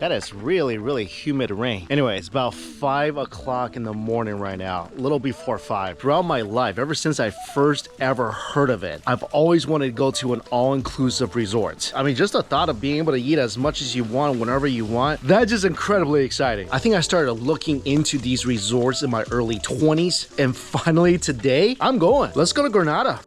That is really, really humid rain. Anyway, it's about 5 o'clock in the morning right now, a little before 5. Throughout my life, ever since I first ever heard of it, I've always wanted to go to an all-inclusive resort. I mean, just the thought of being able to eat as much as you want, whenever you want, that's just incredibly exciting. I think I started looking into these resorts in my early 20s, and finally today, I'm going. Let's go to Grenada.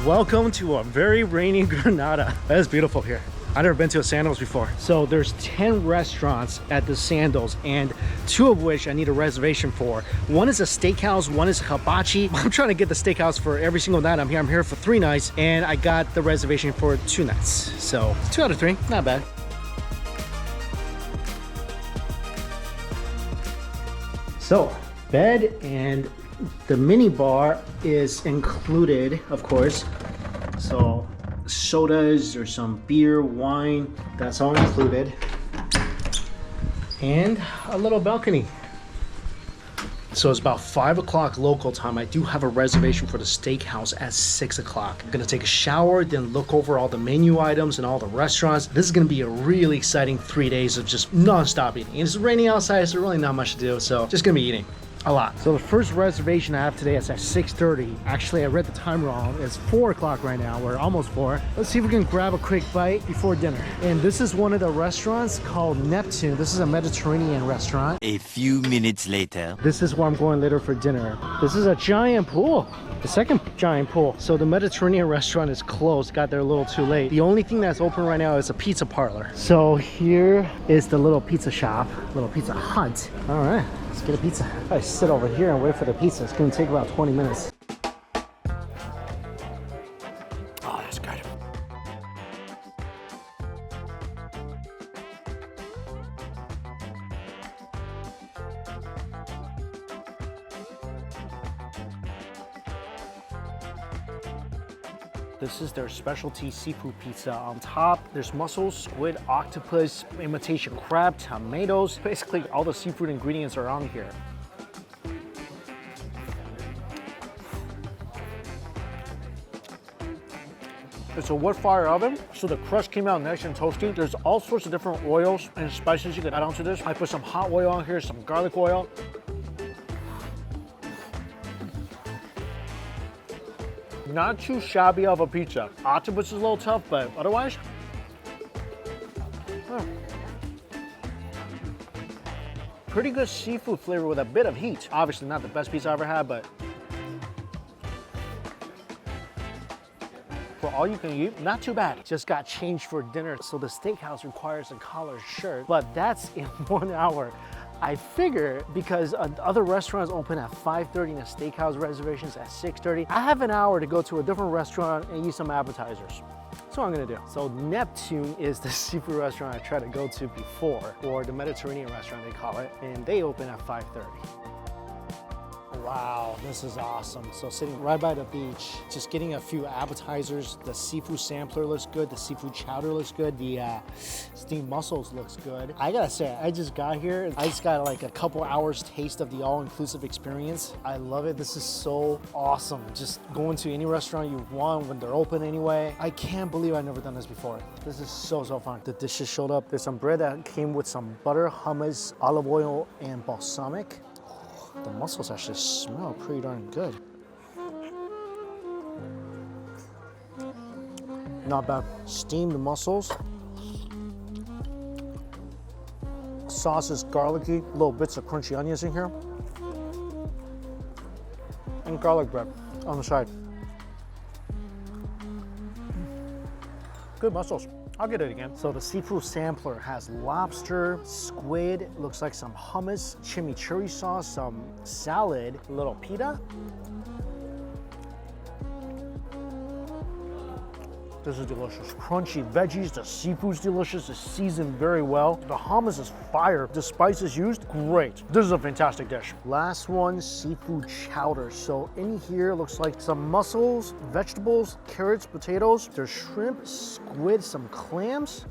Welcome to a very rainy Grenada. That is beautiful here. I've never been to a Sandals before. So there's 10 restaurants at the Sandals, and 2 of which I need a reservation for. One is a steakhouse, one is hibachi. I'm trying to get the steakhouse for every single night I'm here. I'm here for 3 nights, and I got the reservation for 2 nights. So 2 out of 3, not bad. So bed and the mini bar is included, of course. So sodas or some beer, wine, that's all included. And a little balcony. So it's about 5 o'clock local time. I do have a reservation for the steakhouse at 6 o'clock. I'm gonna take a shower, then look over all the menu items and all the restaurants. This is gonna be a really exciting 3 days of just non-stop eating. And it's raining outside, so really not much to do. So just gonna be eating a lot. So the first reservation I have today is at 6:30. Actually, I read the time wrong. It's 4 o'clock right now. We're almost 4. Let's see if we can grab a quick bite before dinner. And this is one of the restaurants called Neptune. This is a Mediterranean restaurant. A few minutes later. This is where I'm going later for dinner. This is a giant pool. The second giant pool. So the Mediterranean restaurant is closed. Got there a little too late. The only thing that's open right now is a pizza parlor. So here is the little pizza shop, little Pizza Hut. All right. Let's get a pizza. I sit over here and wait for the pizza. It's gonna take about 20 minutes. Oh, that's good. This is their specialty seafood pizza. On top, there's mussels, squid, octopus, imitation crab, tomatoes. Basically, all the seafood ingredients are on here. It's a wood fire oven, so the crust came out nice and toasty. There's all sorts of different oils and spices you can add onto this. I put some hot oil on here, some garlic oil. Not too shabby of a pizza. Octopus is a little tough, but otherwise, pretty good seafood flavor with a bit of heat. Obviously not the best pizza I ever had, but for all you can eat, not too bad. Just got changed for dinner, so the steakhouse requires a collared shirt, but that's in 1 hour. I figure because other restaurants open at 5:30 and the steakhouse reservations at 6:30, I have an hour to go to a different restaurant and eat some appetizers. That's what I'm gonna do. So Neptune is the seafood restaurant I tried to go to before, or the Mediterranean restaurant they call it, and they open at 5:30. Wow, this is awesome. So sitting right by the beach, just getting a few appetizers. The seafood sampler looks good. The seafood chowder looks good. The steamed mussels looks good. I gotta say, I just got here. I just got like a couple hours taste of the all-inclusive experience. I love it. This is so awesome. Just going to any restaurant you want when they're open anyway. I can't believe I've never done this before. This is so fun. The dishes showed up. There's some bread that came with some butter, hummus, olive oil, and balsamic. The mussels actually smell pretty darn good. Not bad. Steamed mussels. Sauce is garlicky, little bits of crunchy onions in here. And garlic bread on the side. Good mussels. I'll get it again. So the seafood sampler has lobster, squid, looks like some hummus, chimichurri sauce, some salad, a little pita. This is delicious. Crunchy veggies, the seafood's delicious, it's seasoned very well. The hummus is fire. The spices used, great. This is a fantastic dish. Last one, seafood chowder. So in here looks like some mussels, vegetables, carrots, potatoes. There's shrimp, squid, some clams.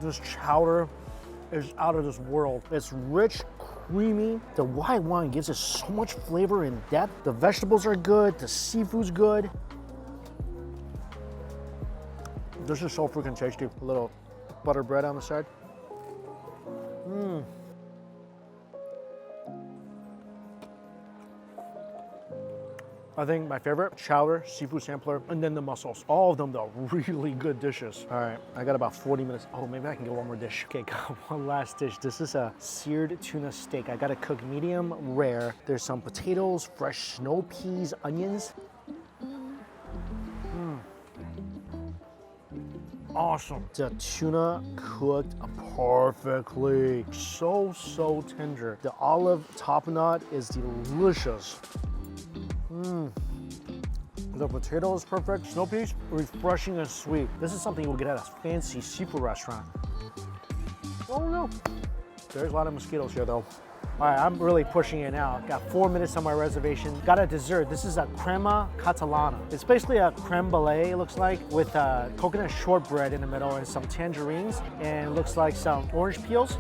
This chowder is out of this world. It's rich, creamy. The white wine gives it so much flavor and depth. The vegetables are good, the seafood's good. This is so freaking tasty. A little butter bread on the side. I think my favorite, chowder, seafood sampler, and then the mussels. All of them though, really good dishes. All right, I got about 40 minutes. Oh, maybe I can get one more dish. Okay, got one last dish. This is a seared tuna steak. I gotta cook medium rare. There's some potatoes, fresh snow peas, onions. Awesome. The tuna cooked perfectly. So tender. The olive tapenade is delicious. The potato is perfect. Snow peas, refreshing and sweet. This is something you'll get at a fancy seafood restaurant. Oh no. There's a lot of mosquitoes here though. All right, I'm really pushing it now. Got 4 minutes on my reservation. Got a dessert. This is a crema catalana. It's basically a creme brulee, it looks like, with coconut shortbread in the middle and some tangerines. And it looks like some orange peels.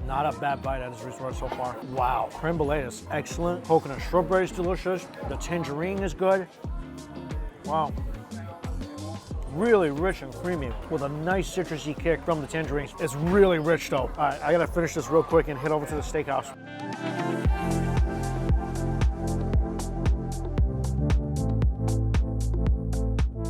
Not a bad bite at this resort so far. Wow, creme brulee is excellent. Coconut shortbread is delicious. The tangerine is good. Wow. Really rich and creamy with a nice citrusy kick from the tangerines. It's really rich though. All right, I gotta finish this real quick and head over to the steakhouse.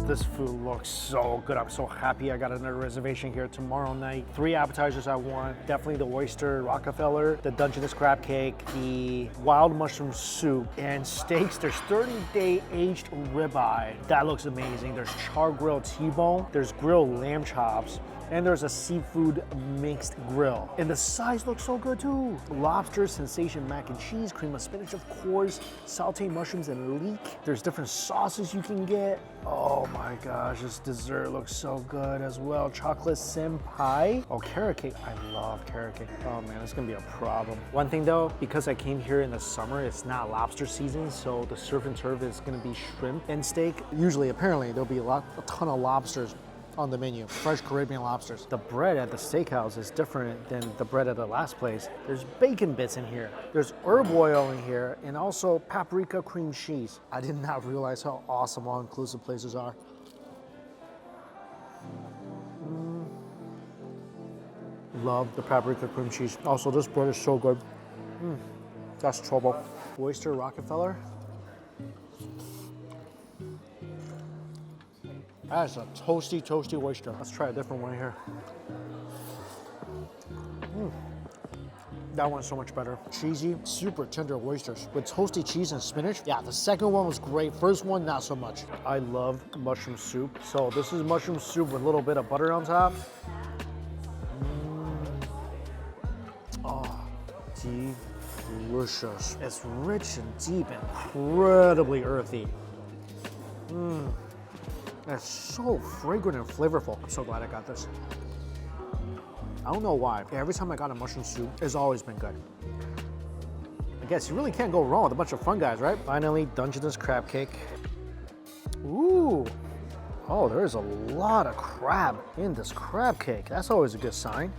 This food looks so good. I'm so happy I got another reservation here tomorrow night. 3 appetizers I want. Definitely the oyster Rockefeller, the Dungeness crab cake, the wild mushroom soup, and steaks. There's 30-day aged ribeye. That looks amazing. There's char grilled T-bone. There's grilled lamb chops. And there's a seafood mixed grill. And the size looks so good too. Lobster, sensation mac and cheese, cream of spinach of course, sauteed mushrooms and leek. There's different sauces you can get. Oh my gosh, this dessert looks so good as well. Chocolate sim pie. Oh, carrot cake. I love carrot cake. Oh man, it's gonna be a problem. One thing though, because I came here in the summer, it's not lobster season, so the surf and turf is gonna be shrimp and steak. Usually, apparently, there'll be a ton of lobsters on the menu, fresh Caribbean lobsters. The bread at the steakhouse is different than the bread at the last place. There's bacon bits in here. There's herb oil in here and also paprika cream cheese. I did not realize how awesome all-inclusive places are. Love the paprika cream cheese. Also, this bread is so good. That's trouble. Oyster Rockefeller. That's a toasty oyster. Let's try a different one here. That one's so much better. Cheesy, super tender oysters with toasty cheese and spinach. Yeah, the second one was great. First one, not so much. I love mushroom soup. So this is mushroom soup with a little bit of butter on top. Oh, delicious. It's rich and deep, incredibly earthy. It's so fragrant and flavorful. I'm so glad I got this. I don't know why. Every time I got a mushroom soup, it's always been good. I guess you really can't go wrong with a bunch of fun guys, right? Finally, Dungeness crab cake. Ooh. Oh, there's a lot of crab in this crab cake. That's always a good sign.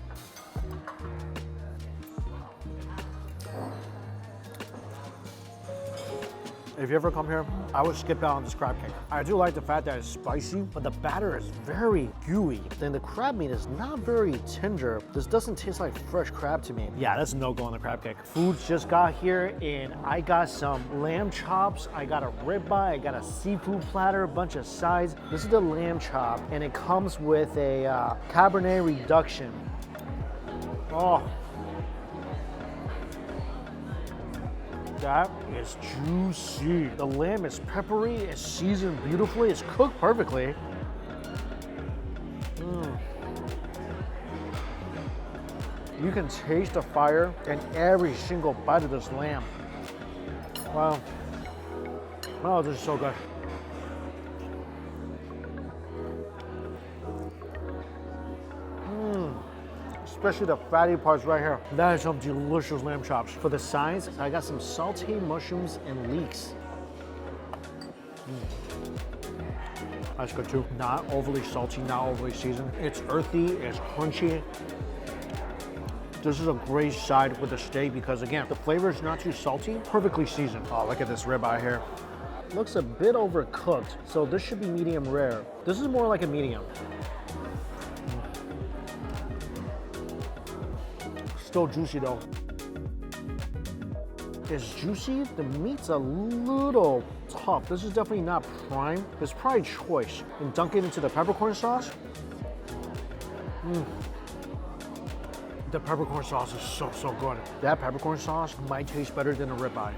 If you ever come here, I would skip out on this crab cake. I do like the fact that it's spicy, but the batter is very gooey. Then the crab meat is not very tender. This doesn't taste like fresh crab to me. Yeah, that's a no-go on the crab cake. Food just got here, and I got some lamb chops. I got a ribeye. I got a seafood platter, a bunch of sides. This is the lamb chop, and it comes with a Cabernet reduction. Oh. That is juicy. The lamb is peppery, it's seasoned beautifully, it's cooked perfectly. You can taste the fire in every single bite of this lamb. Wow. Oh, this is so good. Especially the fatty parts right here. That is some delicious lamb chops. For the sides, I got some sauteed mushrooms and leeks. That's good too. Not overly salty, not overly seasoned. It's earthy, it's crunchy. This is a great side with the steak because again, the flavor is not too salty, perfectly seasoned. Oh, look at this ribeye here. Looks a bit overcooked, so this should be medium rare. This is more like a medium. Still juicy though. It's juicy, the meat's a little tough. This is definitely not prime. It's probably choice. And dunk it into the peppercorn sauce. The peppercorn sauce is so good. That peppercorn sauce might taste better than a ribeye.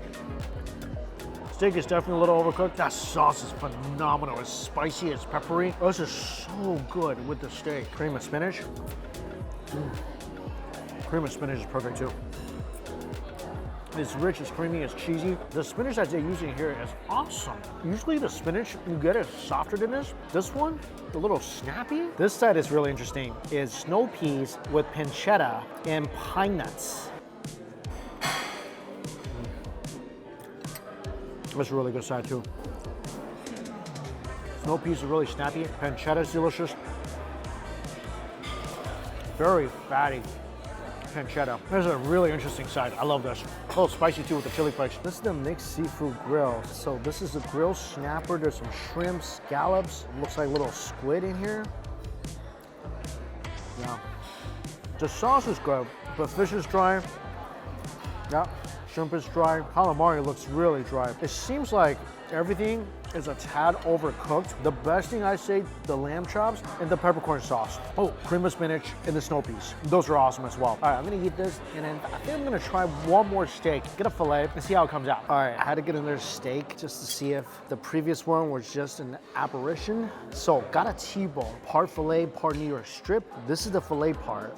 Steak is definitely a little overcooked. That sauce is phenomenal. It's spicy, it's peppery. This is so good with the steak. Cream of spinach. Cream of spinach is perfect too. It's rich, it's creamy, it's cheesy. The spinach that they're using here is awesome. Usually the spinach you get is softer than this. This one, a little snappy. This side is really interesting. It's snow peas with pancetta and pine nuts. That's a really good side too. Snow peas are really snappy. Pancetta is delicious. Very fatty. Pancetta. This is a really interesting side. I love this. A little spicy too with the chili flakes. This is the mixed seafood grill. So this is a grilled snapper. There's some shrimp, scallops. Looks like a little squid in here. Yeah. The sauce is good, but fish is dry. Yeah. Shrimp is dry. Calamari looks really dry. It seems like everything is a tad overcooked. The best thing I say, the lamb chops and the peppercorn sauce. Oh, cream of spinach and the snow peas. Those are awesome as well. All right, I'm gonna eat this and then I think I'm gonna try one more steak, get a filet and see how it comes out. All right, I had to get another steak just to see if the previous one was just an apparition. So got a T-bone, part filet, part New York strip. This is the filet part.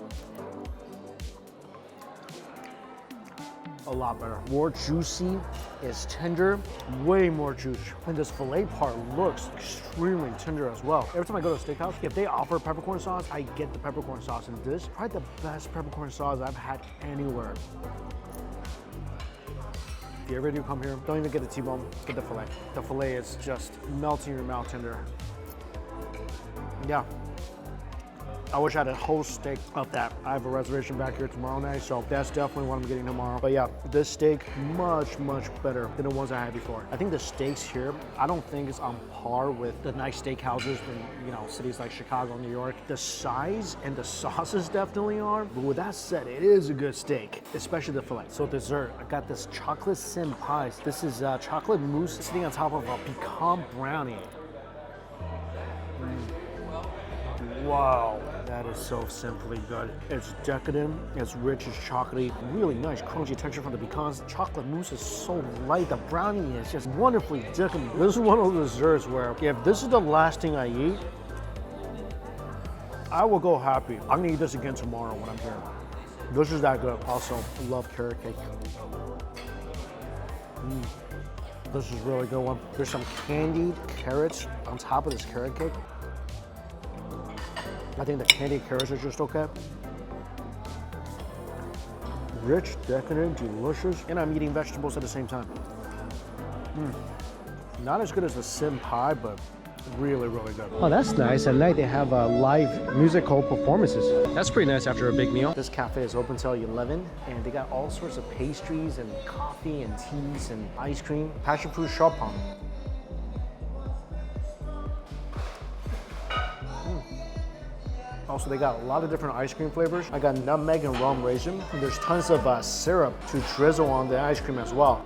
A lot better. More juicy, it's tender, way more juice. And this filet part looks extremely tender as well. Every time I go to a steakhouse, if they offer peppercorn sauce, I get the peppercorn sauce. And this is probably the best peppercorn sauce I've had anywhere. If you ever do come here, don't even get the T-bone, get the filet. The filet is just melting in your mouth tender. Yeah. I wish I had a whole steak of that. I have a reservation back here tomorrow night, so that's definitely what I'm getting tomorrow. But yeah, this steak, much better than the ones I had before. I think the steaks here, I don't think it's on par with the nice steakhouses in, cities like Chicago, New York. The size and the sauces definitely are, but with that said, it is a good steak, especially the filet. So dessert, I got this chocolate sim pies. This is chocolate mousse sitting on top of a pecan brownie. Wow, that is so simply good. It's decadent, it's rich, it's chocolatey, really nice crunchy texture from the pecans. Chocolate mousse is so light, the brownie is just wonderfully decadent. This is one of those desserts where if this is the last thing I eat, I will go happy. I'm gonna eat this again tomorrow when I'm here. This is that good. Also, love carrot cake. This is a really good one. There's some candied carrots on top of this carrot cake. I think the candied carrots are just okay. Rich, decadent, delicious, and I'm eating vegetables at the same time. Not as good as the sim pie, but really good. Oh, that's nice. At night they have live musical performances. That's pretty nice after a big meal. This cafe is open till 11, and they got all sorts of pastries and coffee and teas and ice cream. Passion fruit chopin. Also, they got a lot of different ice cream flavors. I got nutmeg and rum raisin. And there's tons of syrup to drizzle on the ice cream as well.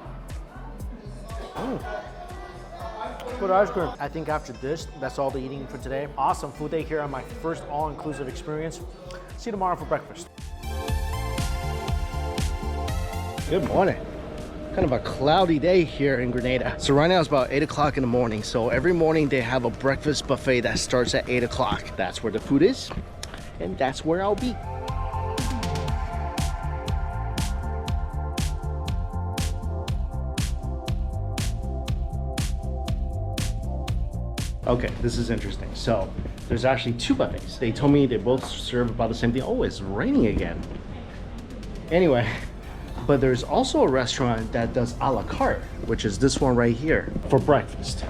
Good ice cream. I think after this, that's all the eating for today. Awesome food day here on my first all-inclusive experience. See you tomorrow for breakfast. Good morning. Kind of a cloudy day here in Grenada. So right now it's about 8 o'clock in the morning. So every morning they have a breakfast buffet that starts at 8 o'clock. That's where the food is, and that's where I'll be. Okay, this is interesting. So there's actually two buffets. They told me they both serve about the same thing. Oh, it's raining again. Anyway, but there's also a restaurant that does a la carte, which is this one right here for breakfast.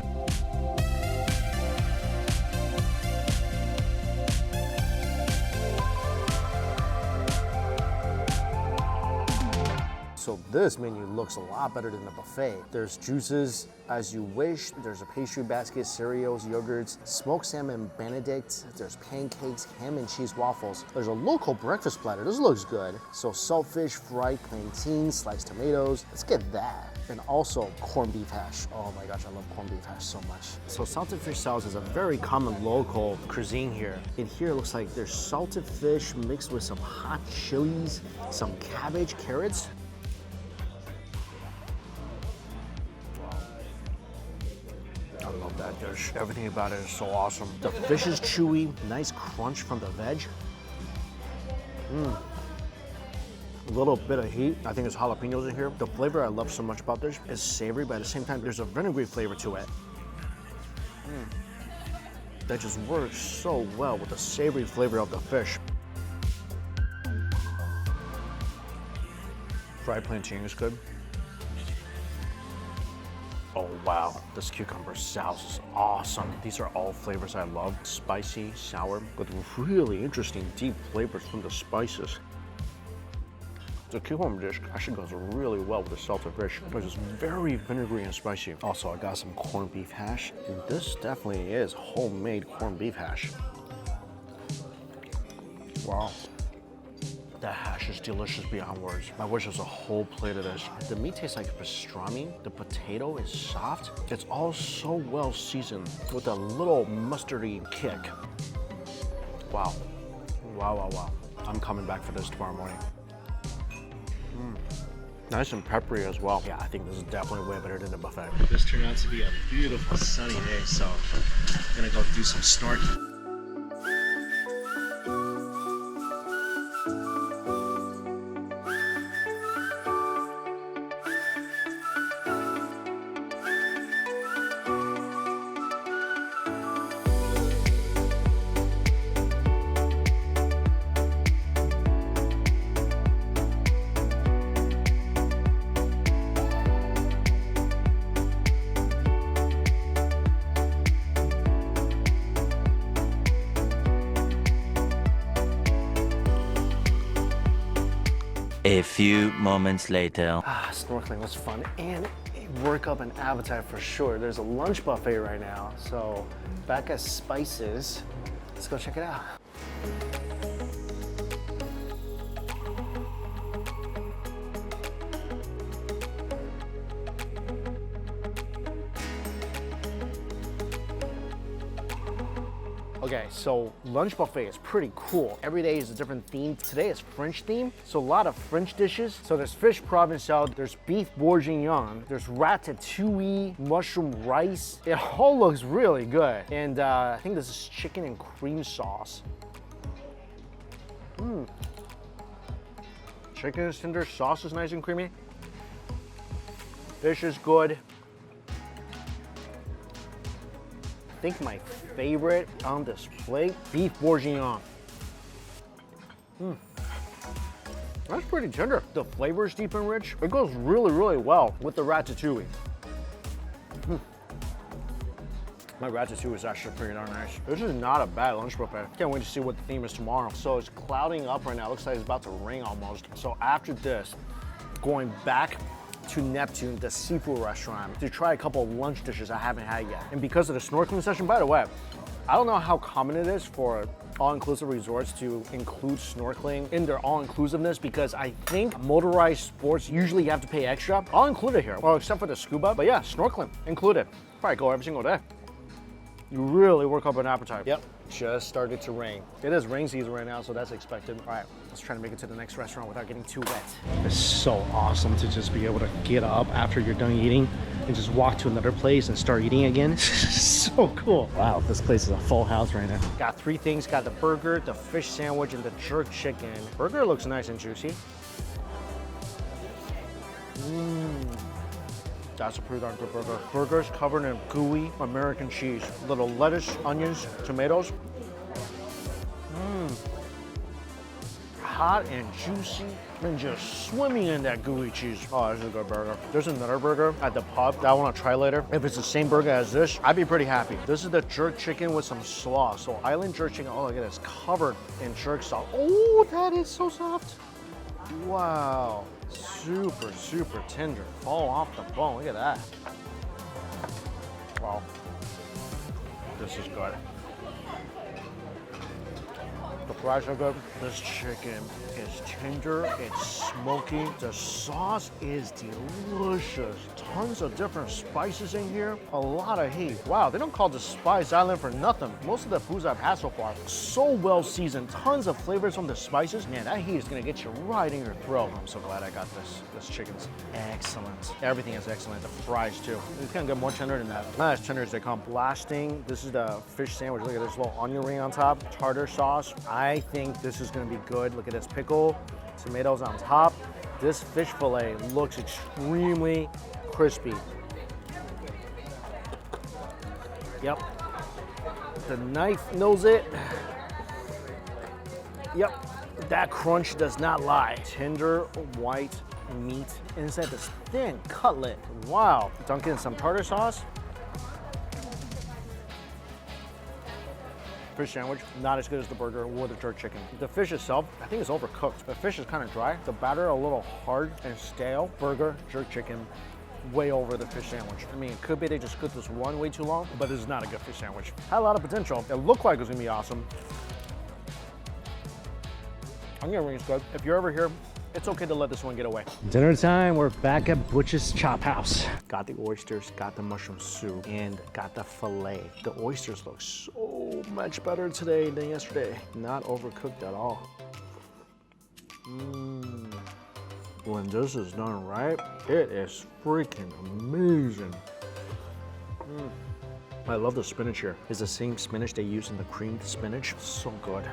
So this menu looks a lot better than the buffet. There's juices as you wish. There's a pastry basket, cereals, yogurts, smoked salmon benedict. There's pancakes, ham and cheese waffles. There's a local breakfast platter. This looks good. So saltfish, fried plantains, sliced tomatoes. Let's get that. And also corned beef hash. Oh my gosh, I love corned beef hash so much. So salted fish sauce is a very common local cuisine here. In here it looks like there's salted fish mixed with some hot chilies, some cabbage, carrots. I love that dish. Everything about it is so awesome. The fish is chewy, nice crunch from the veg. A little bit of heat. I think there's jalapenos in here. The flavor I love so much about this is savory, but at the same time, there's a vinegary flavor to it. That just works so well with the savory flavor of the fish. Fried plantain is good. Oh wow, this cucumber sauce is awesome. These are all flavors I love. Spicy, sour, with really interesting deep flavors from the spices. The cucumber dish actually goes really well with the salted fish. It's just very vinegary and spicy. Also, I got some corned beef hash. And this definitely is homemade corned beef hash. Wow. That hash is delicious beyond words. I wish there was a whole plate of this. The meat tastes like pastrami. The potato is soft. It's all so well seasoned with a little mustardy kick. Wow. Wow, wow, wow. I'm coming back for this tomorrow morning. Nice and peppery as well. Yeah, I think this is definitely way better than the buffet. This turned out to be a beautiful sunny day, so I'm gonna go do some snorkeling. A few moments later. Snorkeling was fun and it worked up an appetite for sure. There's a lunch buffet right now, so back at Spices. Let's go check it out. Okay, so lunch buffet is pretty cool. Every day is a different theme. Today is French theme, so a lot of French dishes. So there's fish provençal, there's beef bourguignon, there's ratatouille, mushroom rice. It all looks really good. And I think this is chicken and cream sauce. Chicken is tender, sauce is nice and creamy. Fish is good. I think my favorite on this plate, beef bourguignon. That's pretty tender. The flavor is deep and rich. It goes really, really well with the ratatouille. My ratatouille is actually pretty darn nice. This is not a bad lunch buffet. Can't wait to see what the theme is tomorrow. So it's clouding up right now. Looks like it's about to rain almost. So after this, going back to Neptune, the seafood restaurant, to try a couple of lunch dishes I haven't had yet. And because of the snorkeling session, by the way, I don't know how common it is for all-inclusive resorts to include snorkeling in their all-inclusiveness, because I think motorized sports usually you have to pay extra. All included here, well, except for the scuba, but yeah, snorkeling included. Probably go every single day. You really work up an appetite. Yep, just started to rain. It is rain season right now, so that's expected. All right, let's try to make it to the next restaurant without getting too wet. It's so awesome to just be able to get up after you're done eating and just walk to another place and start eating again. So cool. Wow, this place is a full house right now. Got 3 things. Got the burger, the fish sandwich, and the jerk chicken. Burger looks nice and juicy. That's a pretty darn good burger. Burgers covered in gooey American cheese. Little lettuce, onions, tomatoes. Hot and juicy and just swimming in that gooey cheese. Oh, this is a good burger. There's another burger at the pub that I want to try later. If it's the same burger as this, I'd be pretty happy. This is the jerk chicken with some slaw. So island jerk chicken, oh look at this, covered in jerk sauce. Oh, that is so soft. Wow, super, super tender. Fall off the bone, look at that. Wow, this is good. The fries are good. This chicken is tender, it's smoky. The sauce is delicious. Tons of different spices in here. A lot of heat. Wow, they don't call this Spice Island for nothing. Most of the foods I've had so far, so well seasoned. Tons of flavors from the spices. Man, that heat is gonna get you right in your throat. I'm so glad I got this. This chicken's excellent. Everything is excellent. The fries too. It's gonna get more tender than that. Not as tender as they come. Blasting. This is the fish sandwich. Look at this little onion ring on top. Tartar sauce. I think this is gonna be good. Look at this pickle, tomatoes on top. This fish fillet looks extremely crispy. Yep. The knife knows it. Yep. That crunch does not lie. Tender white meat inside this thin cutlet. Wow. Dunk in some tartar sauce. Fish sandwich, not as good as the burger or the jerk chicken. The fish itself, I think it's overcooked. The fish is kind of dry. The batter a little hard and stale. Burger, jerk chicken, way over the fish sandwich. I mean, it could be they just cooked this one way too long, but this is not a good fish sandwich. Had a lot of potential. It looked like it was gonna be awesome. Onion ring's good. If you're ever here, it's okay to let this one get away. Dinner time, we're back at Butch's Chop House. Got the oysters, got the mushroom soup, and got the filet. The oysters look so much better today than yesterday. Not overcooked at all. When this is done right, it is freaking amazing. I love the spinach here. It's the same spinach they use in the creamed spinach. So good.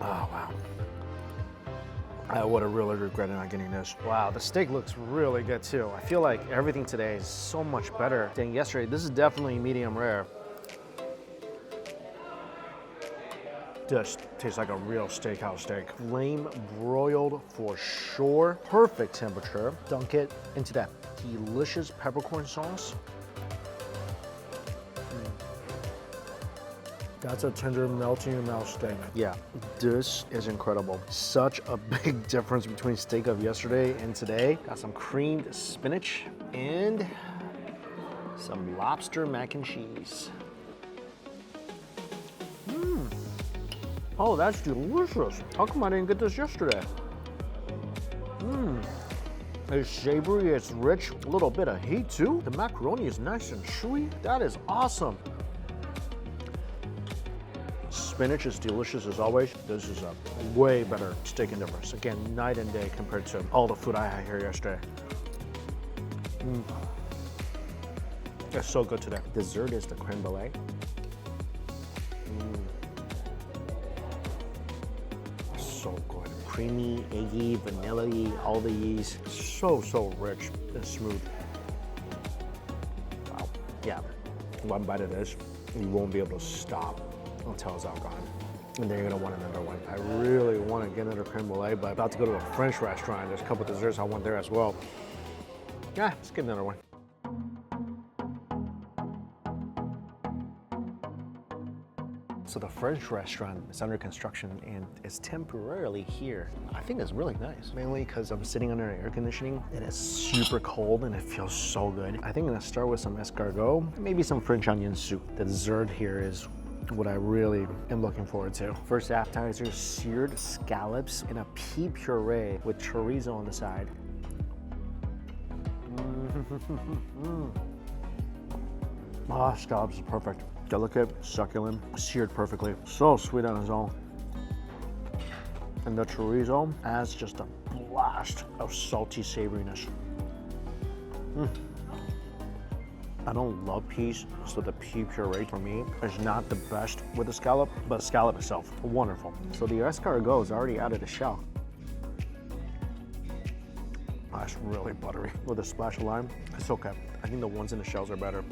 Oh, wow. I would have really regretted not getting this. Wow, the steak looks really good too. I feel like everything today is so much better than yesterday. This is definitely medium rare. This tastes like a real steakhouse steak. Flame broiled for sure. Perfect temperature. Dunk it into that delicious peppercorn sauce. That's a tender, melting in your mouth steak. Yeah, this is incredible. Such a big difference between steak of yesterday and today. Got some creamed spinach and some lobster mac and cheese. Oh, that's delicious. How come I didn't get this yesterday? It's savory, it's rich, a little bit of heat too. The macaroni is nice and chewy. That is awesome. Spinach is delicious as always. This is a way better steak and difference. Again, night and day compared to all the food I had here yesterday. It's so good today. Dessert is the creme brulee. So good. Creamy, eggy, vanilla-y, all the yeast. So rich and smooth. Wow. Yeah, one bite of this, you won't be able to stop until it's all gone. And then you're gonna want another one. I really want to get another creme brulee, but I'm about to go to a French restaurant. There's a couple desserts I want there as well. Yeah, let's get another one. So the French restaurant is under construction and it's temporarily here. I think it's really nice, mainly because I'm sitting under air conditioning and it's super cold and it feels so good. I think I'm gonna start with some escargot, maybe some French onion soup. The dessert here is what I really am looking forward to. First appetizer, seared scallops in a pea puree with chorizo on the side. Ah, scallops is perfect. Delicate, succulent, seared perfectly. So sweet on its own. And the chorizo adds just a blast of salty savoriness. I don't love peas, so the pea puree for me is not the best with the scallop, but the scallop itself, wonderful. So the escargot is already out of the shell. That's really buttery. With a splash of lime, it's okay. I think the ones in the shells are better.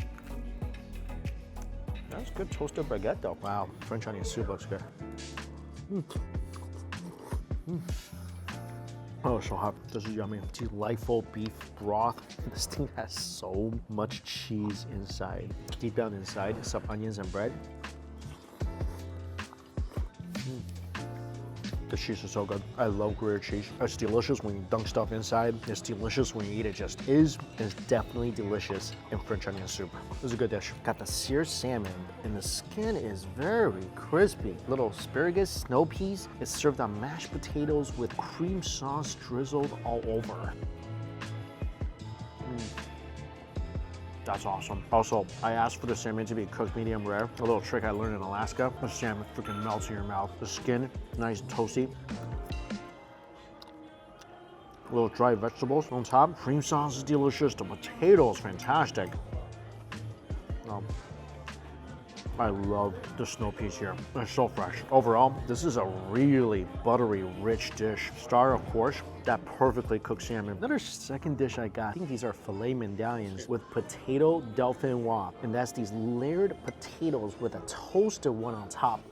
That's good toasted baguette though. Wow, French onion soup looks good. Oh, so hot. This is yummy. Delightful beef broth. This thing has so much cheese inside. Deep down inside, some onions and bread. The cheese is so good. I love gruyere cheese. It's delicious when you dunk stuff inside. It's delicious when you eat it just is. It's definitely delicious in French onion soup. This is a good dish. Got the seared salmon, and the skin is very crispy. Little asparagus, snow peas. It's served on mashed potatoes with cream sauce drizzled all over. That's awesome. Also, I asked for the salmon to be cooked medium rare. A little trick I learned in Alaska. The salmon freaking melts in your mouth. The skin, nice toasty. Little dry vegetables on top. Cream sauce is delicious. The potato is fantastic. I love the snow peas here. They're so fresh. Overall, this is a really buttery, rich dish. Star, of course, that perfectly cooked salmon. Another second dish I got, I think these are filet medallions with potato dauphinoise. And that's these layered potatoes with a toasted one on top.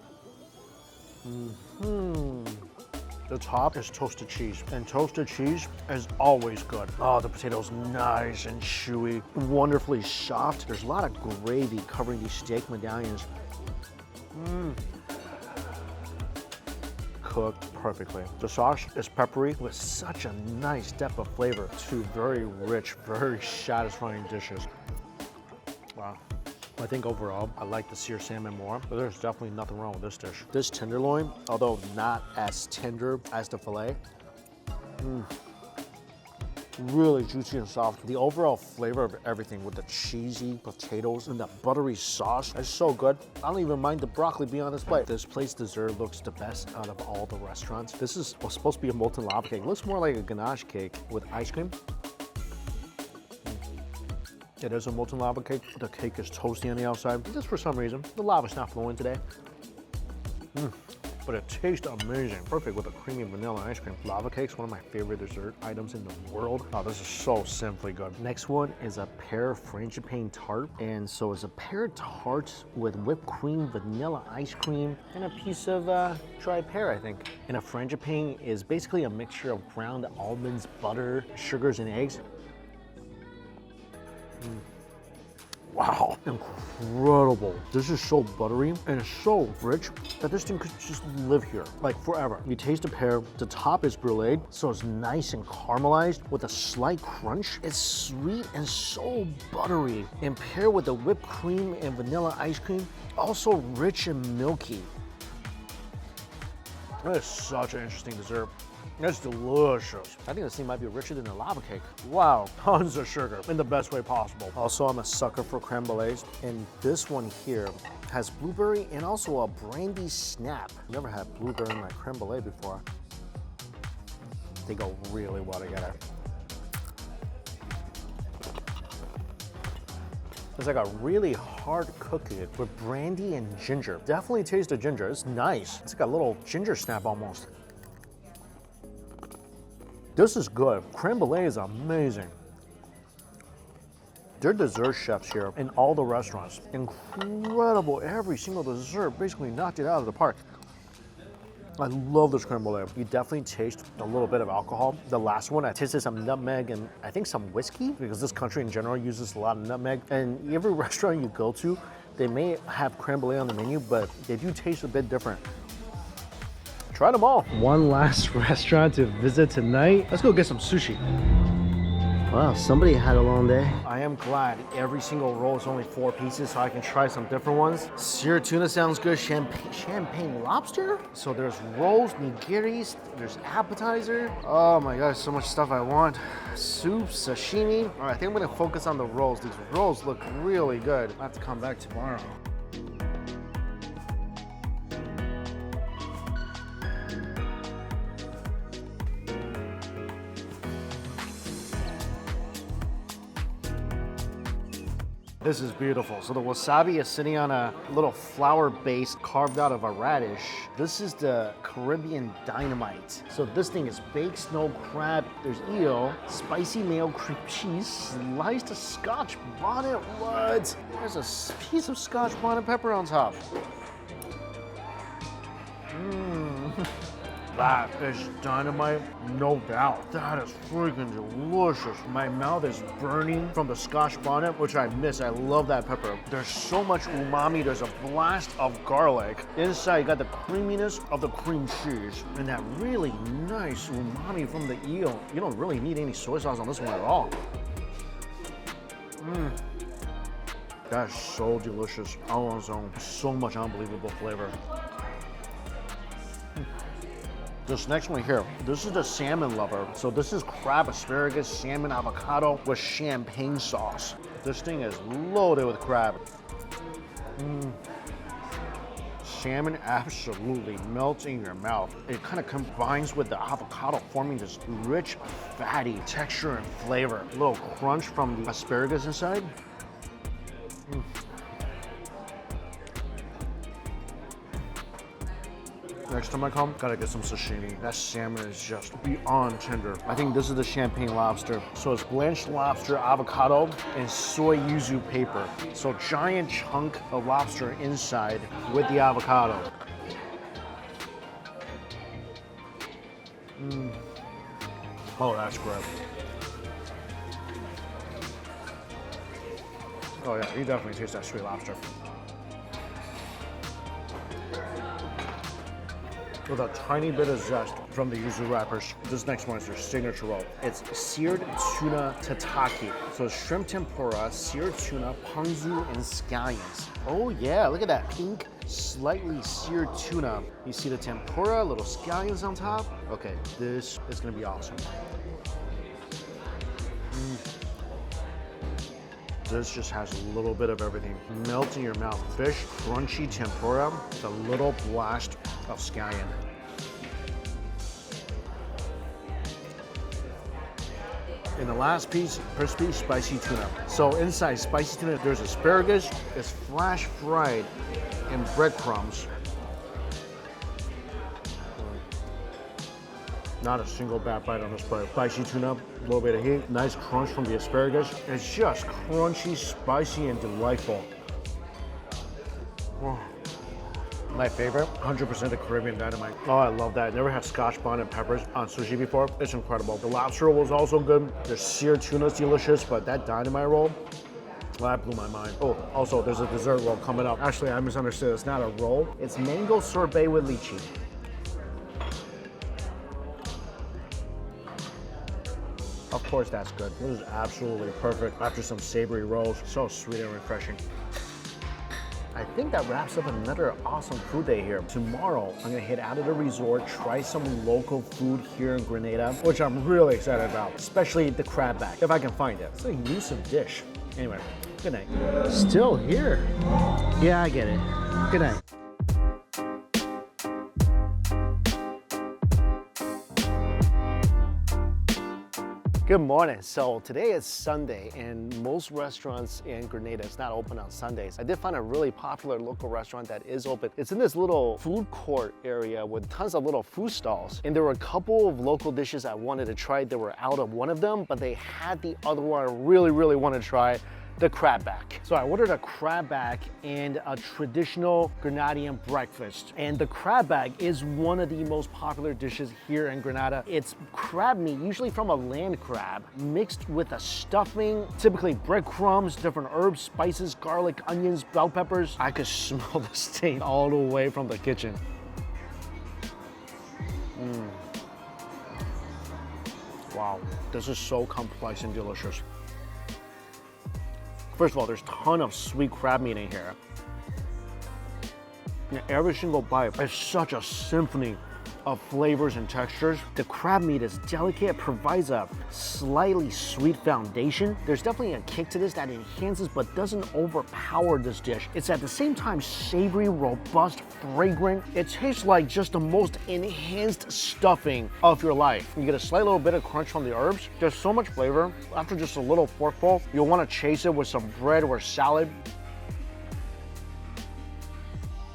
The top is toasted cheese, and toasted cheese is always good. Oh, the potato's nice and chewy, wonderfully soft. There's a lot of gravy covering these steak medallions. Cooked perfectly. The sauce is peppery with such a nice depth of flavor. Two very rich, very satisfying dishes. Wow. I think overall, I like the seared salmon more, but there's definitely nothing wrong with this dish. This tenderloin, although not as tender as the filet, really juicy and soft. The overall flavor of everything with the cheesy potatoes and the buttery sauce is so good. I don't even mind the broccoli being on this plate. This place dessert looks the best out of all the restaurants. This is supposed to be a molten lava cake. It looks more like a ganache cake with ice cream. It is a molten lava cake. The cake is toasty on the outside. Just for some reason, the lava's not flowing today. But it tastes amazing. Perfect with a creamy vanilla ice cream. Lava cake's one of my favorite dessert items in the world. Oh, this is so simply good. Next one is a pear frangipane tart. And so it's a pear tart with whipped cream, vanilla ice cream, and a piece of dried pear, I think. And a frangipane is basically a mixture of ground almonds, butter, sugars, and eggs. Wow, incredible. This is so buttery and it's so rich that this thing could just live here, like forever. You taste the pear, the top is bruleed, so it's nice and caramelized with a slight crunch. It's sweet and so buttery. And paired with the whipped cream and vanilla ice cream, also rich and milky. That is such an interesting dessert. It's delicious. I think this thing might be richer than a lava cake. Wow, tons of sugar in the best way possible. Also, I'm a sucker for creme brulees, and this one here has blueberry and also a brandy snap. Never had blueberry in my creme brulee before. They go really well together. It's like a really hard cookie with brandy and ginger. Definitely taste the ginger. It's nice. It's like a little ginger snap almost. This is good. Creme brulee is amazing. They're dessert chefs here in all the restaurants. Incredible. Every single dessert basically knocked it out of the park. I love this creme brulee. You definitely taste a little bit of alcohol. The last one, I tasted some nutmeg and I think some whiskey, because this country in general uses a lot of nutmeg. And every restaurant you go to, they may have creme brulee on the menu, but they do taste a bit different. Try them all. One last restaurant to visit tonight. Let's go get some sushi. Wow, somebody had a long day. I am glad every single roll is only 4 pieces so I can try some different ones. Seared tuna sounds good. Champagne lobster? So there's rolls, nigiris, there's appetizer. Oh my gosh, so much stuff I want. Soup, sashimi. All right, I think I'm gonna focus on the rolls. These rolls look really good. I'll have to come back tomorrow. This is beautiful. So the wasabi is sitting on a little flower base carved out of a radish. This is the Caribbean dynamite. So this thing is baked snow crab, there's eel, spicy mayo cream cheese, sliced scotch bonnet. What? There's a piece of scotch bonnet pepper on top. That is dynamite, no doubt. That is freaking delicious. My mouth is burning from the scotch bonnet, which I miss. I love that pepper. There's so much umami. There's a blast of garlic. Inside, you got the creaminess of the cream cheese and that really nice umami from the eel. You don't really need any soy sauce on this one at all. That is so delicious. All on its own. So much unbelievable flavor. This next one here, this is the salmon lover. So this is crab, asparagus, salmon, avocado with champagne sauce. This thing is loaded with crab. Salmon absolutely melts in your mouth. It kind of combines with the avocado, forming this rich, fatty texture and flavor. A little crunch from the asparagus inside. Next time I come, gotta get some sashimi. That salmon is just beyond tender. I think this is the champagne lobster. So it's blanched lobster, avocado, and soy yuzu paper. So giant chunk of lobster inside with the avocado. Oh, that's great. Oh yeah, you definitely taste that sweet lobster. With a tiny bit of zest from the yuzu wrappers. This next one is their signature roll. It's seared tuna tataki. So it's shrimp tempura, seared tuna, ponzu, and scallions. Oh yeah, look at that pink, slightly seared tuna. You see the tempura, little scallions on top. Okay, this is gonna be awesome. This just has a little bit of everything. Melt in your mouth. Fish, crunchy tempura, with a little blast of scallion. And the last piece, crispy, spicy tuna. So inside spicy tuna, there's asparagus. It's flash fried in breadcrumbs. Not a single bad bite on this plate. Spicy tuna, a little bit of heat, nice crunch from the asparagus. It's just crunchy, spicy, and delightful. Oh. My favorite, 100% the Caribbean dynamite. Oh, I love that. Never had scotch bonnet peppers on sushi before. It's incredible. The lobster roll was also good. The seared tuna's delicious, but that dynamite roll, well, that blew my mind. Oh, also, there's a dessert roll coming up. Actually, I misunderstood. It's not a roll. It's mango sorbet with lychee. Of course, that's good. This is absolutely perfect after some savory rolls. So sweet and refreshing. I think that wraps up another awesome food day here. Tomorrow, I'm gonna head out of the resort, try some local food here in Grenada, which I'm really excited about, especially the crab back, if I can find it. It's an elusive dish. Anyway, good night. Still here? Yeah, I get it. Good night. Good morning. So today is Sunday and most restaurants in Grenada is not open on Sundays. I did find a really popular local restaurant that is open. It's in this little food court area with tons of little food stalls. And there were a couple of local dishes I wanted to try. They were out of one of them, but they had the other one I really wanted to try. The crab back. So I ordered a crab back and a traditional Grenadian breakfast. And the crab back is one of the most popular dishes here in Grenada. It's crab meat, usually from a land crab, mixed with a stuffing, typically breadcrumbs, different herbs, spices, garlic, onions, bell peppers. I could smell the stain all the way from the kitchen. Wow, this is so complex and delicious. First of all, there's a ton of sweet crab meat in here. And every single bite is such a symphony of flavors and textures. The crab meat is delicate, provides a slightly sweet foundation. There's definitely a kick to this that enhances but doesn't overpower this dish. It's at the same time savory, robust, fragrant. It tastes like just the most enhanced stuffing of your life. You get a slight little bit of crunch from the herbs. There's so much flavor. After just a little forkful, you'll want to chase it with some bread or salad.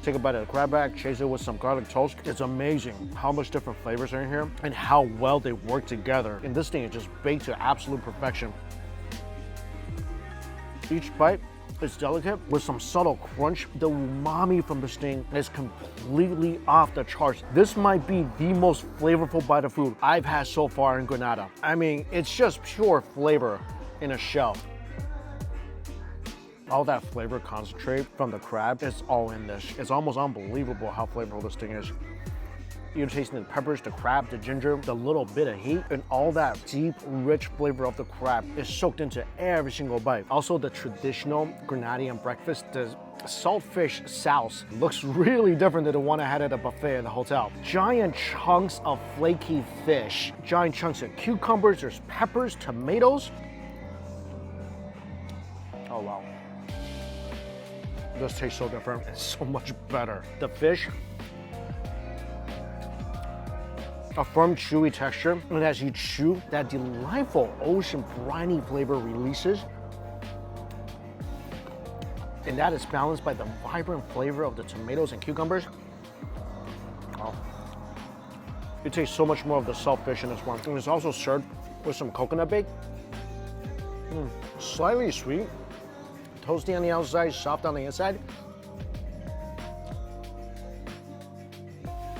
Take a bite of the crab back, chase it with some garlic toast. It's amazing how much different flavors are in here and how well they work together. And this thing is just baked to absolute perfection. Each bite is delicate with some subtle crunch. The umami from this thing is completely off the charts. This might be the most flavorful bite of food I've had so far in Grenada. I mean, it's just pure flavor in a shell. All that flavor concentrate from the crab is all in this. It's almost unbelievable how flavorful this thing is. You're tasting the peppers, the crab, the ginger, the little bit of heat, and all that deep, rich flavor of the crab is soaked into every single bite. Also, the traditional Grenadian breakfast, the saltfish sauce looks really different than the one I had at a buffet at the hotel. Giant chunks of flaky fish, giant chunks of cucumbers, there's peppers, tomatoes. Oh, wow. This tastes so different. It's so much better. The fish, a firm, chewy texture, and as you chew, that delightful ocean briny flavor releases. And that is balanced by the vibrant flavor of the tomatoes and cucumbers. Oh. You taste so much more of the saltfish in this one. And it's also served with some coconut bake. Slightly sweet. Toasty on the outside, soft on the inside.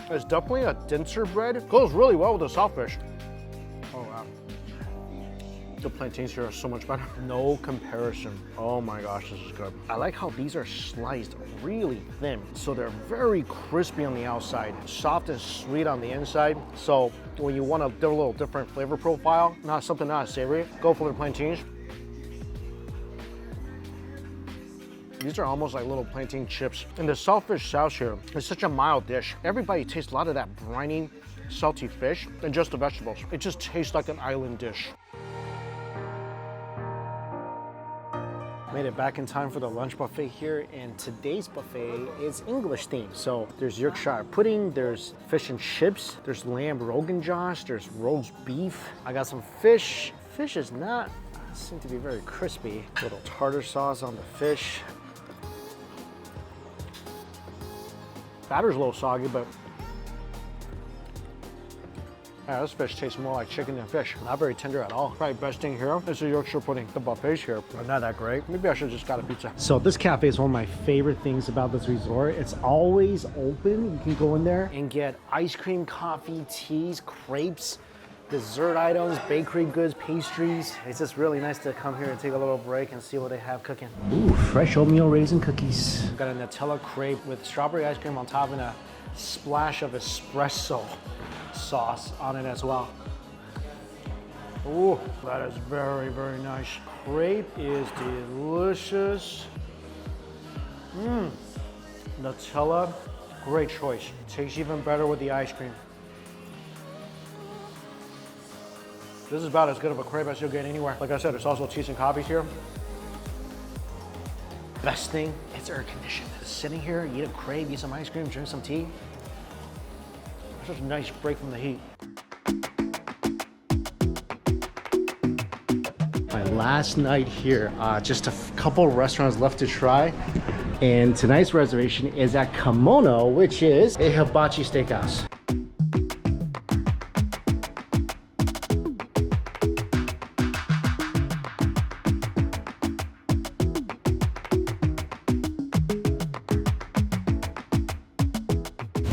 It's definitely a denser bread. It goes really well with the saltfish. Oh wow. The plantains here are so much better. No comparison. Oh my gosh, this is good. I like how these are sliced really thin. So they're very crispy on the outside, soft and sweet on the inside. So when you want a little different flavor profile, not something not savory, go for the plantains. These are almost like little plantain chips. And the saltfish sauce here is such a mild dish. Everybody tastes a lot of that briny, salty fish and just the vegetables. It just tastes like an island dish. Made it back in time for the lunch buffet here, and today's buffet is English themed. So there's Yorkshire pudding, there's fish and chips, there's lamb rogan josh, there's roast beef. I got some fish. Fish is not, seem to be very crispy. Little tartar sauce on the fish. Batter's a little soggy, but yeah, this fish tastes more like chicken than fish. Not very tender at all. Probably best thing here is the Yorkshire pudding. The buffets here are not that great. Maybe I should just got a pizza. So this cafe is one of my favorite things about this resort. It's always open. You can go in there and get ice cream, coffee, teas, crepes, dessert items, bakery goods, pastries. It's just really nice to come here and take a little break and see what they have cooking. Ooh, fresh oatmeal raisin cookies. Got a Nutella crepe with strawberry ice cream on top and a splash of espresso sauce on it as well. Ooh, that is very, very nice. Crepe is delicious. Nutella, great choice. Tastes even better with the ice cream. This is about as good of a crepe as you'll get anywhere. Like I said, there's also teas and coffees here. Best thing, it's air conditioned. Sitting here, eat a crepe, eat some ice cream, drink some tea. It's such a nice break from the heat. My last night here, just a couple restaurants left to try. And tonight's reservation is at Kimono, which is a hibachi steakhouse.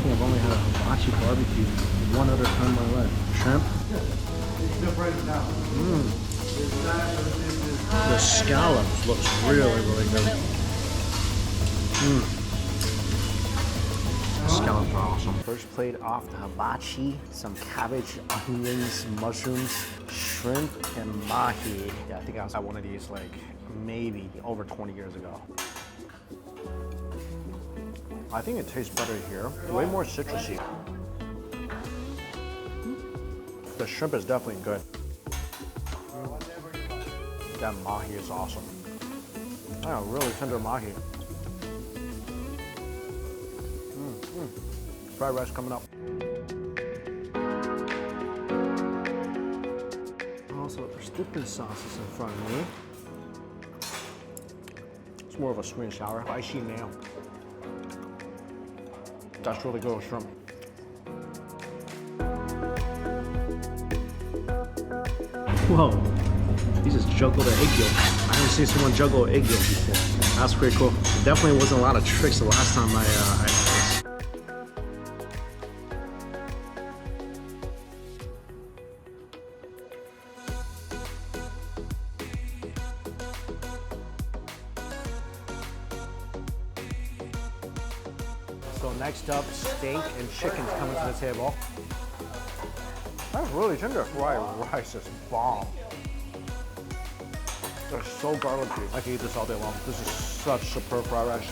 I've only had a hibachi barbecue one other time in my life. Shrimp. The scallops looks really, really good. scallops are awesome. First plate off the hibachi, some cabbage, onions, mushrooms, shrimp, and mahi. Yeah, I think I had one of these like maybe over 20 years ago. I think it tastes better here. Way more citrusy. The shrimp is definitely good. That mahi is awesome. Oh, really tender mahi. Fried rice coming up. Also, there's dipping sauces in front of me. It's more of a sweet and sour, spicy mayo. That's really good with shrimp. Whoa, he just juggled an egg yolk. I haven't seen someone juggle an egg yolk before. That's pretty cool. Definitely wasn't a lot of tricks the last time I had this. So next up, steak and chicken's coming to the table. That's really tender. Fried rice is bomb. They're so garlicky. I can eat this all day long. This is such superb fried rice.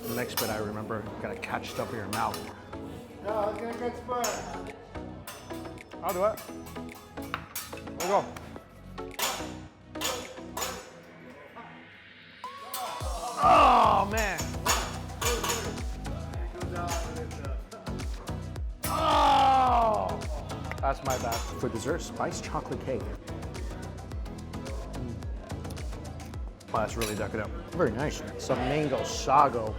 The next bit I remember, you gotta catch stuff in your mouth. No, I was gonna get spun. I'll do it. There we go. Oh man. Oh! That's my bad. For dessert, spiced chocolate cake. Oh, that's really decadent. Very nice. Some mango sago.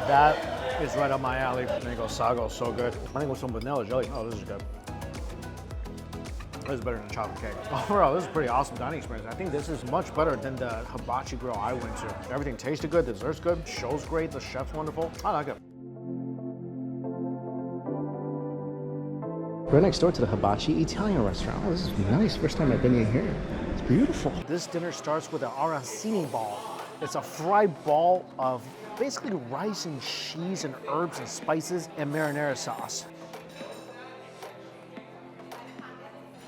That is right up my alley. Mango sago is so good. I think with some vanilla jelly. Oh, this is good. This is better than chocolate cake. Overall, this is a pretty awesome dining experience. I think this is much better than the hibachi grill I went to. Everything tasted good, the dessert's good, show's great, the chef's wonderful. I like it. Right next door to the hibachi Italian restaurant. Oh, this is nice. First time I've been in here. It's beautiful. This dinner starts with an arancini ball. It's a fried ball of basically rice and cheese and herbs and spices and marinara sauce.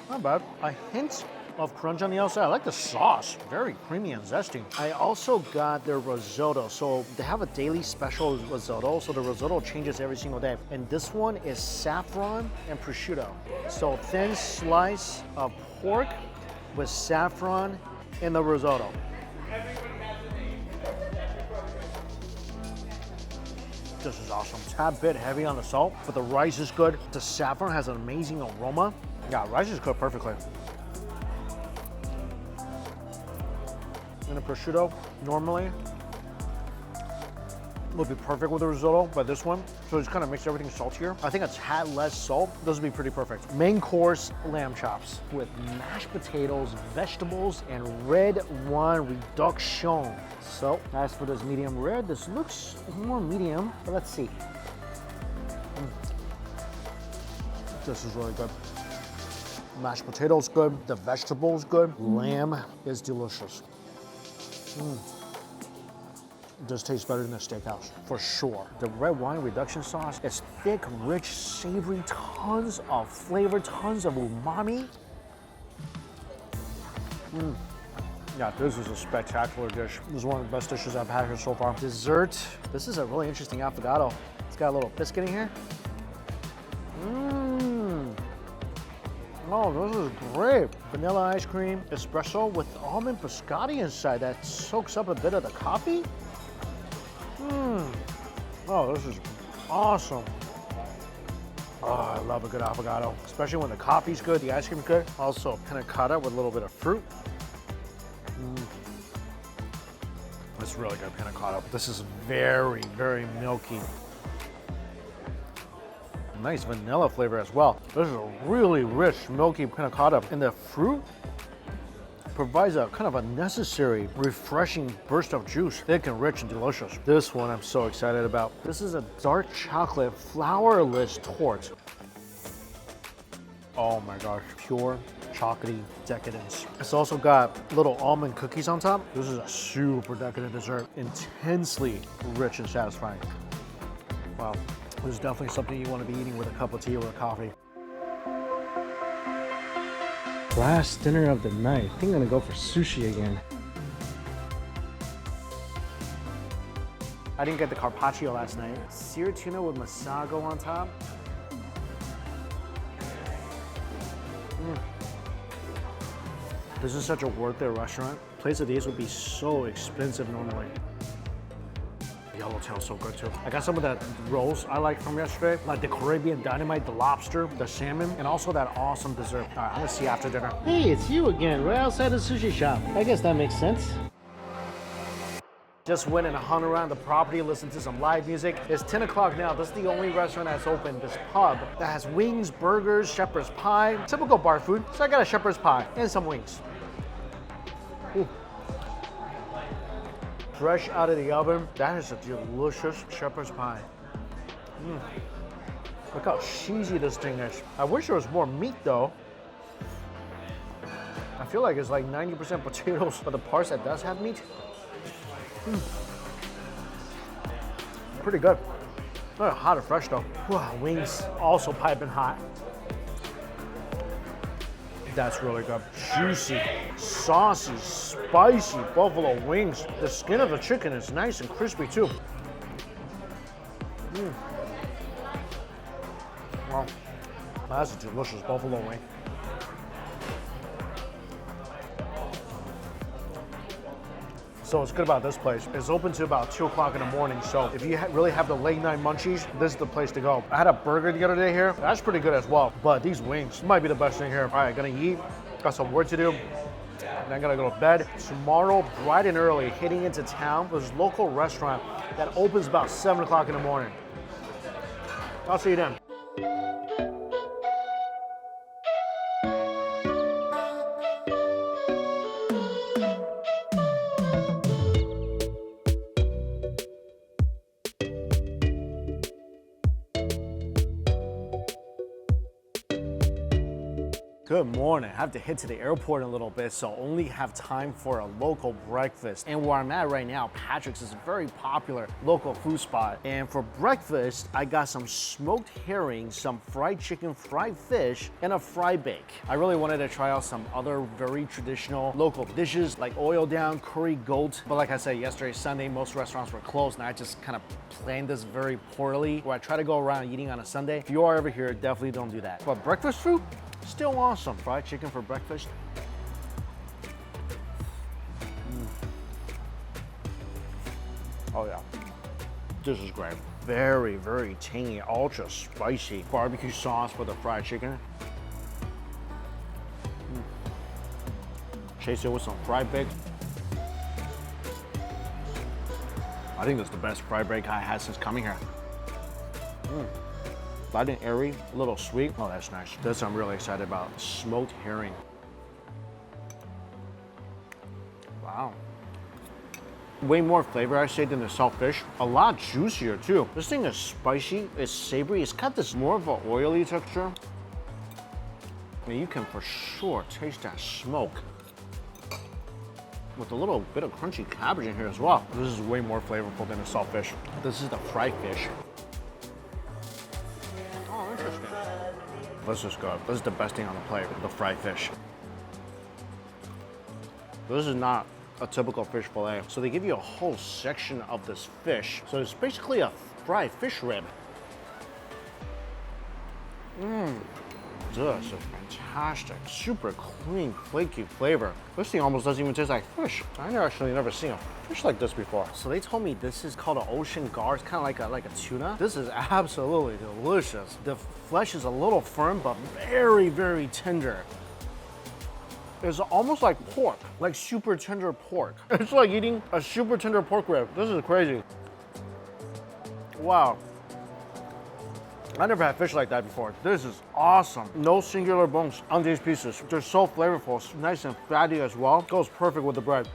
Not bad. A hint of crunch on the outside. I like the sauce. Very creamy and zesty. I also got their risotto. So they have a daily special risotto. So the risotto changes every single day. And this one is saffron and prosciutto. So thin slice of pork with saffron in the risotto. This is awesome. It's a bit heavy on the salt, but the rice is good. The saffron has an amazing aroma. Yeah, rice is cooked perfectly. And the prosciutto, normally, would be perfect with the risotto, but this one, so it's kind of makes everything saltier. I think it's had less salt. This would be pretty perfect. Main course, lamb chops with mashed potatoes, vegetables, and red wine reduction. So, as for this medium rare, this looks more medium, but let's see. This is really good. Mashed potatoes good, the vegetables good, lamb is delicious. This tastes better than the steakhouse, for sure. The red wine reduction sauce is thick, rich, savory, tons of flavor, tons of umami. Yeah, this is a spectacular dish. This is one of the best dishes I've had here so far. Dessert, this is a really interesting affogato. It's got a little biscuit in here. Oh, this is great. Vanilla ice cream, espresso with almond biscotti inside that soaks up a bit of the coffee. Oh, this is awesome. Oh, I love a good affogato, especially when the coffee's good, the ice cream's good. Also, panna cotta with a little bit of fruit. It's really good panna cotta. This is very, very milky. Nice vanilla flavor as well. This is a really rich, milky panna cotta. And the fruit provides a kind of a necessary, refreshing burst of juice. Thick and rich and delicious. This one I'm so excited about. This is a dark chocolate flourless torte. Oh my gosh, pure chocolatey decadence. It's also got little almond cookies on top. This is a super decadent dessert, intensely rich and satisfying. Wow, this is definitely something you want to be eating with a cup of tea or a coffee. Last dinner of the night. I think I'm gonna go for sushi again. I didn't get the carpaccio last night. Seared tuna with masago on top. This is such a worth it restaurant. Place of these would be so expensive normally. Yellowtail's so good too. I got some of that rolls I like from yesterday, like the Caribbean Dynamite, the lobster, the salmon, and also that awesome dessert. All right, I'm gonna see you after dinner. Hey, it's you again, right outside the sushi shop. I guess that makes sense. Just went and hung around the property, listened to some live music. It's 10 o'clock now. This is the only restaurant that's open, this pub, that has wings, burgers, shepherd's pie. Typical bar food, so I got a shepherd's pie and some wings. Ooh. Fresh out of the oven. That is a delicious shepherd's pie. Look how cheesy this thing is. I wish there was more meat though. I feel like it's like 90% potatoes, but the parts that does have meat, pretty good. Oh, hot and fresh though. Wow, wings also piping hot. That's really good. Juicy, saucy, spicy buffalo wings. The skin of the chicken is nice and crispy too. Wow, that's a delicious buffalo wing. So what's good about this place, it's open to about 2 o'clock in the morning. So if you really have the late night munchies, this is the place to go. I had a burger the other day here. That's pretty good as well. But these wings might be the best thing here. All right, gonna eat. Got some work to do. And I'm gonna go to bed. Tomorrow, bright and early, heading into town, there's a local restaurant that opens about 7 o'clock in the morning. I'll see you then. Good morning. I have to head to the airport in a little bit, so only have time for a local breakfast. And where I'm at right now, Patrick's is a very popular local food spot. And for breakfast, I got some smoked herring, some fried chicken, fried fish, and a fried bake. I really wanted to try out some other very traditional local dishes like oil down, curry goat. But like I said, yesterday, Sunday, most restaurants were closed, and I just kind of planned this very poorly, where I try to go around eating on a Sunday. If you are ever here, definitely don't do that. But breakfast food, still awesome. Fried chicken for breakfast. Oh yeah, this is great. Very, very tangy, ultra spicy barbecue sauce for the fried chicken. Chase it with some fried bake. I think that's the best fried bake I had since coming here. Light and airy, a little sweet. Oh, that's nice. This I'm really excited about. Smoked herring. Wow. Way more flavor, I say, than the salt fish. A lot juicier too. This thing is spicy, it's savory. It's got this more of an oily texture. I mean, you can for sure taste that smoke. With a little bit of crunchy cabbage in here as well. This is way more flavorful than the salt fish. This is the fried fish. This is good. This is the best thing on the plate, the fried fish. This is not a typical fish fillet. So they give you a whole section of this fish. So it's basically a fried fish rib. This is fantastic. Super clean, flaky flavor. This thing almost doesn't even taste like fish. I've actually never seen a fish like this before. So they told me this is called an ocean gar. It's kind of like a tuna. This is absolutely delicious. The flesh is a little firm, but very, very tender. It's almost like pork, like super tender pork. It's like eating a super tender pork rib. This is crazy. Wow. I never had fish like that before. This is awesome. No singular bones on these pieces. They're so flavorful, nice and fatty as well. Goes perfect with the bread.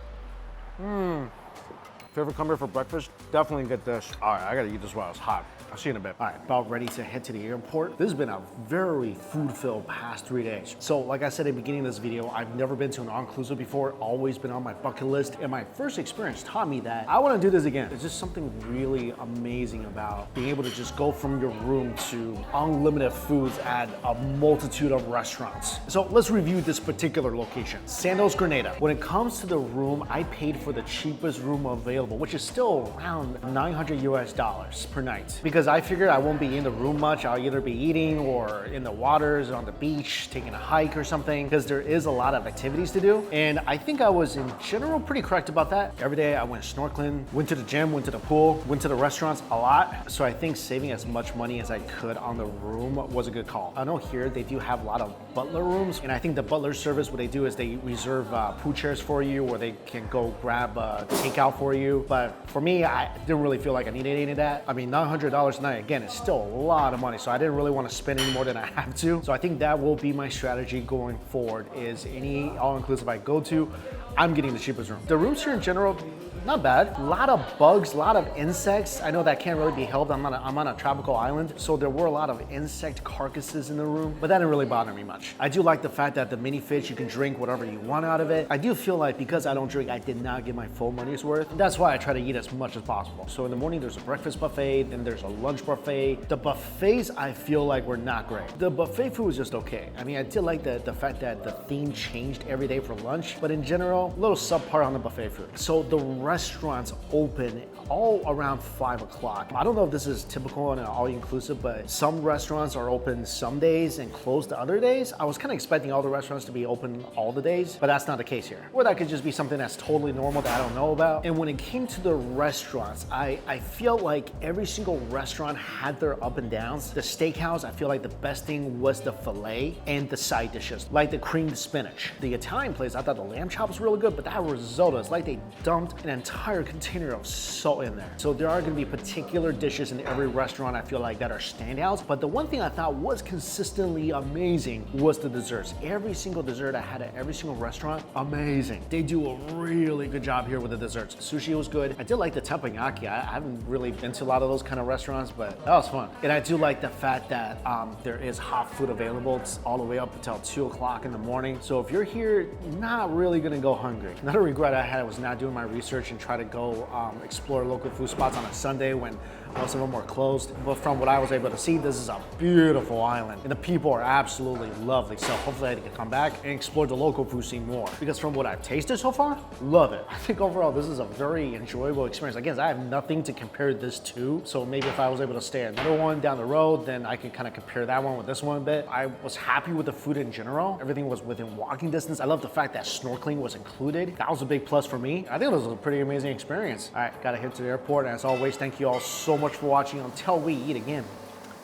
If you ever come here for breakfast, definitely get this. All right, I gotta eat this while it's hot. I'll see you in a bit. All right, about ready to head to the airport. This has been a very food-filled past 3 days. So like I said at the beginning of this video, I've never been to an all-inclusive before, always been on my bucket list. And my first experience taught me that I want to do this again. There's just something really amazing about being able to just go from your room to unlimited foods at a multitude of restaurants. So let's review this particular location, Sandals Grenada. When it comes to the room, I paid for the cheapest room available, which is still around $900 US per night. Because I figured I won't be in the room much. I'll either be eating or in the waters, on the beach, taking a hike or something, because there is a lot of activities to do. And I think I was in general pretty correct about that. Every day I went snorkeling, went to the gym, went to the pool, went to the restaurants a lot. So I think saving as much money as I could on the room was a good call. I know here they do have a lot of butler rooms, and I think the butler service, what they do is they reserve pool chairs for you, or they can go grab takeout for you. But for me, I didn't really feel like I needed any of that. I mean, $900 a night, again, it's still a lot of money, so I didn't really want to spend any more than I have to. So I think that will be my strategy going forward, is any all-inclusive I go to, I'm getting the cheapest room. The rooms here in general, not bad. A lot of bugs, a lot of insects. I know that can't really be helped. I'm on a tropical island, so there were a lot of insect carcasses in the room, but that didn't really bother me much. I do like the fact that the mini fish, you can drink whatever you want out of it. I do feel like because I don't drink, I did not get my full money's worth. That's why I try to eat as much as possible. So in the morning, there's a breakfast buffet, then there's a lunch buffet. The buffets, I feel like were not great. The buffet food was just okay. I mean, I did like the fact that the theme changed every day for lunch, but in general, a little subpar on the buffet food. So the restaurants open all around 5 o'clock. I don't know if this is typical on an all-inclusive, but some restaurants are open some days and closed the other days. I was kind of expecting all the restaurants to be open all the days, but that's not the case here. Or that could just be something that's totally normal that I don't know about. And when it came to the restaurants, I feel like every single restaurant had their up and downs. The steakhouse, I feel like the best thing was the filet and the side dishes, like the creamed spinach. The Italian place, I thought the lamb chop was really good, but that risotto, it's like they dumped an entire container of salt in there. So there are gonna be particular dishes in every restaurant I feel like that are standouts, but the one thing I thought was consistently amazing was the desserts. Every single dessert I had at every single restaurant, amazing. They do a really good job here with the desserts. Sushi was good. I did like the teppanyaki. I haven't really been to a lot of those kind of restaurants, but that was fun. And I do like the fact that there is hot food available. It's all the way up until 2 o'clock in the morning. So if you're here, not really gonna go hungry. Another regret I had was not doing my research and try to go explore local food spots on a Sunday when most of them were closed. But from what I was able to see, this is a beautiful island and the people are absolutely lovely. So hopefully I can come back and explore the local food scene more, because from what I've tasted so far, love it. I think overall this is a very enjoyable experience. Again, I have nothing to compare this to, so maybe if I was able to stay at another one down the road, then I can kind of compare that one with this one a bit. I was happy with the food in general. Everything was within walking distance. I love the fact that snorkeling was included. That was a big plus for me. I think this was a pretty amazing experience. All right, gotta head to the airport. And as always, thank you all so much for watching. Until we eat again,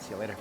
see you later.